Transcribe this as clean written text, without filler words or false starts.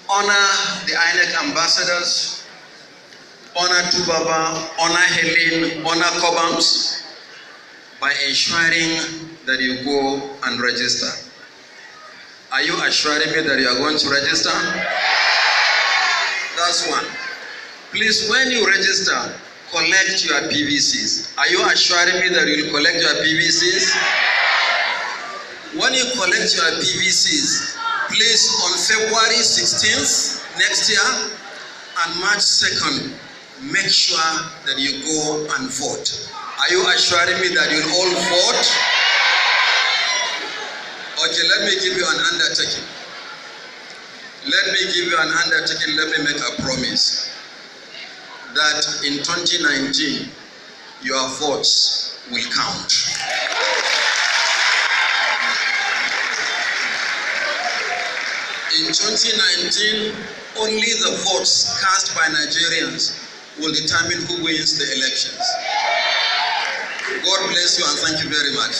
honor the INEC ambassadors, honor Tubaba, honor Helen, honor Cobams by ensuring that you go and register. Are you assuring me that you are going to register? That's one. Please, when you register, collect your PVCs. Are you assuring me that you will collect your PVCs? When you collect your PVCs, please, on February 16th next year and March 2nd, make sure that you go and vote. Are you assuring me that you'll all vote? Okay, let me give you an undertaking. Let me make a promise that in 2019, your votes will count. In 2019, only the votes cast by Nigerians will determine who wins the elections. God bless you and thank you very much.